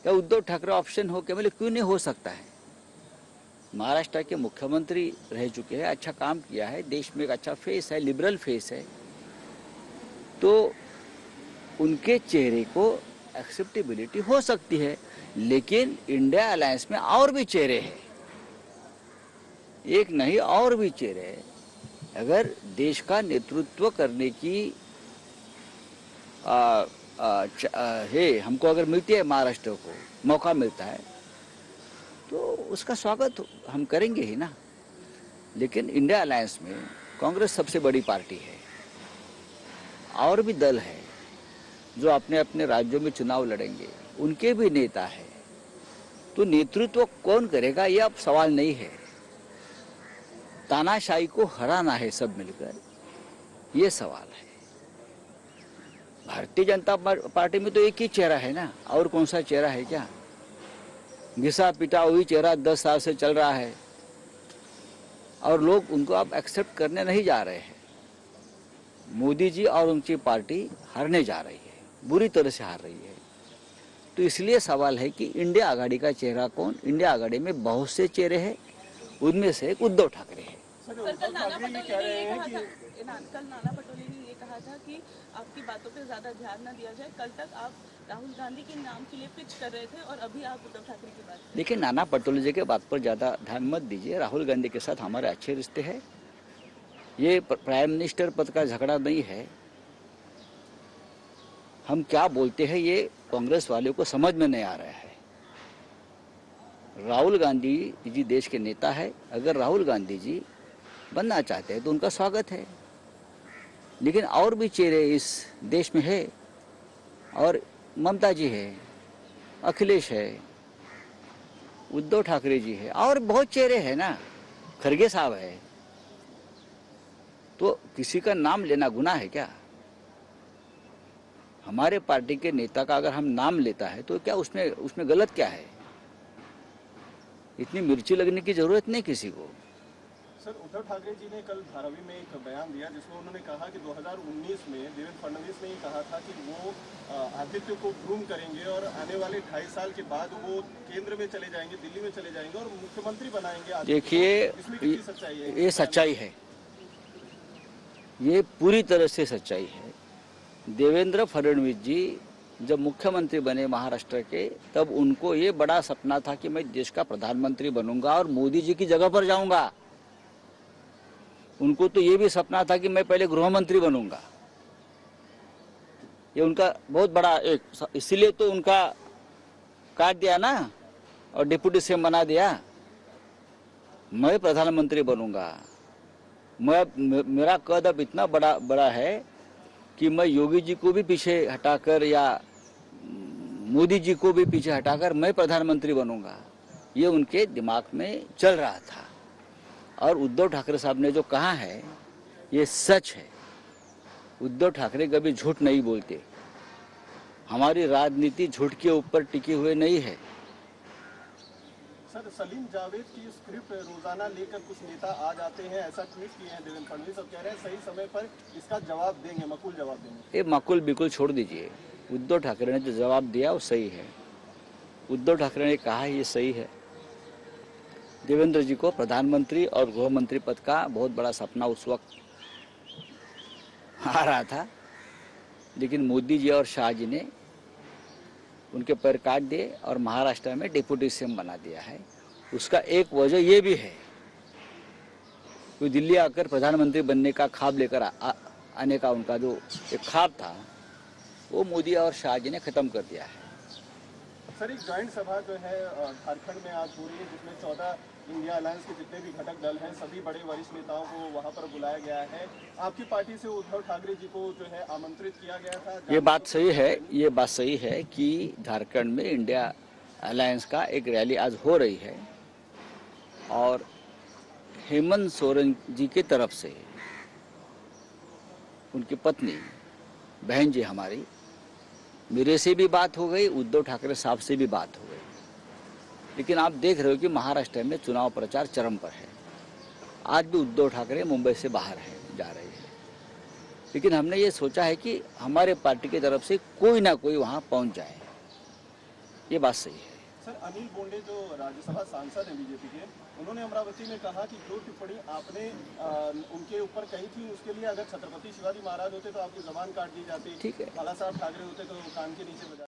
क्या उद्धव ठाकरे ऑप्शन हो क्या? बोले क्यों नहीं हो सकता है। महाराष्ट्र के मुख्यमंत्री रह चुके हैं, अच्छा काम किया है, देश में एक अच्छा फेस है, लिबरल फेस है, तो उनके चेहरे को एक्सेप्टेबिलिटी हो सकती है। लेकिन इंडिया अलायंस में और भी चेहरे हैं, एक नहीं और भी चेहरे हैं। अगर देश का नेतृत्व करने की है हमको अगर मिलती है, महाराष्ट्र को मौका मिलता है तो उसका स्वागत हम करेंगे ही ना। लेकिन इंडिया अलायंस में कांग्रेस सबसे बड़ी पार्टी है, और भी दल है जो अपने अपने राज्यों में चुनाव लड़ेंगे, उनके भी नेता है। तो नेतृत्व कौन करेगा ये अब सवाल नहीं है, तानाशाही को हराना है सब मिलकर, ये सवाल है। भारतीय जनता पार्टी में तो एक ही चेहरा है ना, और कौन सा चेहरा है क्या? घिसा पिटा वही चेहरा 10 साल से चल रहा है, और लोग उनको अब एक्सेप्ट करने नहीं जा रहे हैं। मोदी जी और उनकी पार्टी हारने जा रही है, बुरी तरह से हार रही है। तो इसलिए सवाल है कि इंडिया आघाड़ी का चेहरा कौन? इंडिया आघाड़ी में बहुत से चेहरे हैं, उनमें से एक उद्धव ठाकरे है। कल नाना पटोले ने ये कहा था कि आपकी बातों पे ज्यादा ध्यान न दिया जाए। कल तक आप राहुल गांधी के नाम के लिए पिच कर रहे थे और अभी आप उद्धव ठाकरे की बात। देखिए, नाना पटोले जी के बात पर ज्यादा ध्यान मत दीजिए। राहुल गांधी के साथ हमारे अच्छे रिश्ते हैं, ये प्राइम मिनिस्टर पद का झगड़ा नहीं है। हम क्या बोलते हैं ये कांग्रेस वालों को समझ में नहीं आ रहा है। राहुल गांधी जी देश के नेता है, अगर राहुल गांधी जी बनना चाहते हैं तो उनका स्वागत है। लेकिन और भी चेहरे इस देश में है, और ममता जी है, अखिलेश है, उद्धव ठाकरे जी है, और बहुत चेहरे हैं ना, खरगे साहब है। तो किसी का नाम लेना गुनाह है क्या? हमारे पार्टी के नेता का अगर हम नाम लेता है तो क्या उसमें उसमें गलत क्या है? इतनी मिर्ची लगने की जरूरत नहीं किसी को। सर, उद्धव ठाकरे जी ने कल धारावी में एक बयान दिया जिसमें उन्होंने कहा कि 2019 में देवेंद्र फडणवीस ने ये कहा था कि वो आदित्य को ग्रूम करेंगे और आने वाले 2.5 साल के बाद वो केंद्र में चले जाएंगे, दिल्ली में चले जाएंगे और मुख्यमंत्री बनाएंगे। देखिए, इसमें कितनी सच्चाई है? ये सच्चाई है, ये पूरी तरह से सच्चाई है। देवेंद्र फडणवीस जी जब मुख्यमंत्री बने महाराष्ट्र के, तब उनको ये बड़ा सपना था कि मैं देश का प्रधानमंत्री बनूंगा और मोदी जी की जगह पर जाऊंगा। उनको तो ये भी सपना था कि मैं पहले गृह मंत्री बनूंगा। ये उनका बहुत बड़ा एक, इसीलिए तो उनका काट दिया ना और डिप्टी सीएम बना दिया। मैं प्रधानमंत्री बनूंगा, मेरा कद अब इतना बड़ा है कि मैं योगी जी को भी पीछे हटाकर या मोदी जी को भी पीछे हटाकर मैं प्रधानमंत्री बनूंगा। ये उनके दिमाग में चल रहा था, और उद्धव ठाकरे साहब ने जो कहा है ये सच है। उद्धव ठाकरे कभी झूठ नहीं बोलते। हमारी राजनीति झूठ के ऊपर टिकी हुई नहीं है। सर, सलीम जावेद की स्क्रिप्ट रोजाना लेकर कुछ नेता आ जाते हैं, ऐसा ट्वीट किए हैं देवेंद्र फडणवीस और कह रहे हैं सही समय पर इसका जवाब देंगे, मकुल जवाब देंगे। ये मकुल बिल्कुल छोड़ दीजिए। उद्धव ठाकरे ने जो जवाब दिया वो सही है। उद्धव ठाकरे ने कहा ये सही है। देवेंद्र जी को प्रधानमंत्री और गृह मंत्री पद का बहुत बड़ा सपना उस वक्त आ रहा था, लेकिन मोदी जी और शाह जी ने उनके पैर काट दिए और महाराष्ट्र में डिप्टी सीएम बना दिया है। उसका एक वजह ये भी है कि दिल्ली आकर प्रधानमंत्री बनने का ख्वाब लेकर आने का उनका जो एक ख्वाब था वो मोदी और शाह जी ने खत्म कर दिया है। सर, एक ज्वाइंट सभा जो है झारखंड में आज हो रही है जिसमें 14 इंडिया अलायंस के जितने भी घटक दल हैं सभी बड़े वरिष्ठ नेताओं को वहां पर बुलाया गया है। आपकी पार्टी से उद्धव ठाकरे जी को जो है आमंत्रित किया गया था। ये बात सही है, ये बात सही है कि झारखंड में इंडिया अलायंस का एक रैली आज हो रही है, और हेमंत सोरेन जी की तरफ से उनकी पत्नी बहन जी हमारी, मेरे से भी बात हो गई, उद्धव ठाकरे साहब से भी बात हो गई। लेकिन आप देख रहे हो कि महाराष्ट्र में चुनाव प्रचार चरम पर है। आज भी उद्धव ठाकरे मुंबई से बाहर जा रहे हैं। लेकिन हमने ये सोचा है कि हमारे पार्टी की तरफ से कोई ना कोई वहाँ पहुँच जाए, ये बात सही है। सर, अनिल बोंडे जो राज्यसभा सांसद हैं बीजेपी के, उन्होंने अमरावती में कहा कि जो टिप्पणी आपने उनके ऊपर कही थी, उसके लिए अगर छत्रपति शिवाजी महाराज होते तो आपकी जबान काट दी जाती, ठीक है। बाला साहब ठाकरे होते तो कान के नीचे बजा